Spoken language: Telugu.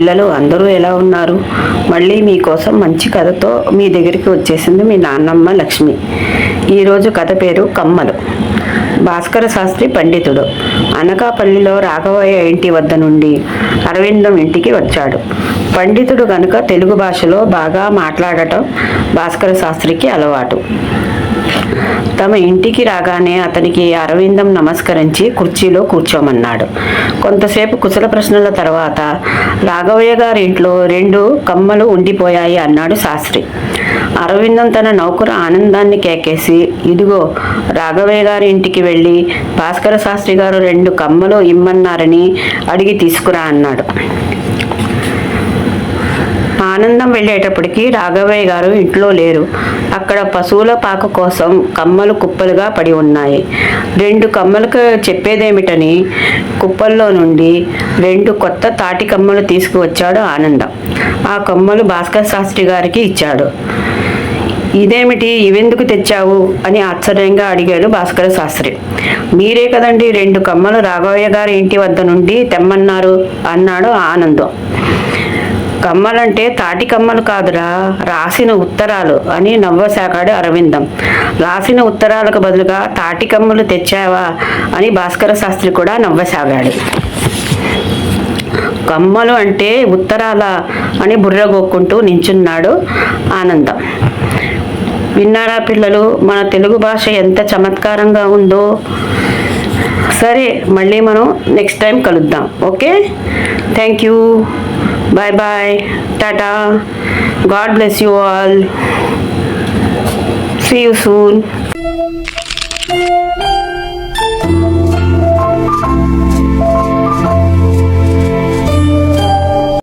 పిల్లలు అందరూ ఎలా ఉన్నారు? మళ్ళీ మీకోసం మంచి కథతో మీ దగ్గరికి వచ్చేసింది మీ నాన్నమ్మ లక్ష్మి. ఈరోజు కథ పేరు కమ్మలు. భాస్కర శాస్త్రి పండితుడు అనకాపల్లిలో రాఘవయ్య ఇంటి వద్ద నుండి అరవిందం ఇంటికి వచ్చాడు. పండితుడు కనుక తెలుగు భాషలో బాగా మాట్లాడటం భాస్కర శాస్త్రికి అలవాటు. తమ ఇంటికి రాగానే అతనికి అరవిందం నమస్కరించి కుర్చీలో కూర్చోమన్నాడు. కొంతసేపు కుశల ప్రశ్నల తర్వాత రాఘవయ్య గారి ఇంట్లో 2 కమ్మలు ఉండిపోయాయి అన్నాడు శాస్త్రి. అరవిందం తన నౌకరు ఆనందాన్ని కేకేసి, ఇదిగో రాఘవయ్య గారి ఇంటికి వెళ్ళి భాస్కర శాస్త్రి గారు 2 కమ్మలు ఇమ్మన్నారని అడిగి తీసుకురా అన్నాడు. ఆనందం వెళ్ళేటప్పటికి రాఘవయ్య గారు ఇంట్లో లేరు. అక్కడ పశువుల పాక కోసం కమ్మలు కుప్పలుగా పడి ఉన్నాయి. 2 కమ్మలకు చెప్పేదేమిటని కుప్పల్లో నుండి 2 కొత్త తాటి కమ్మలు తీసుకువచ్చాడు ఆనందం. ఆ కమ్మలు భాస్కర శాస్త్రి గారికి ఇచ్చాడు. ఇదేమిటి, ఇవెందుకు తెచ్చావు అని ఆశ్చర్యంగా అడిగాడు భాస్కర శాస్త్రి. మీరే కదండి 2 కమ్మలు రాఘవయ్య గారి ఇంటి వద్ద నుండి తెమ్మన్నారు అన్నాడు ఆనందం. కమ్మలంటే తాటి కమ్మలు కాదురా, రాసిన ఉత్తరాలు అని నవ్వసాగాడు అరవిందం. రాసిన ఉత్తరాలకు బదులుగా తాటి కమ్మలు తెచ్చావా అని భాస్కర శాస్త్రి కూడా నవ్వసాగాడు. కమ్మలు అంటే ఉత్తరాల అని బుర్రగొక్కుంటూ నించున్నాడు ఆనందం. విన్నారా పిల్లలు, మన తెలుగు భాష ఎంత చమత్కారంగా ఉందో. సరే, మళ్ళీ మనం నెక్స్ట్ టైం కలుద్దాం. Okay, thank you. Bye bye. Tata. God bless you all. See you soon.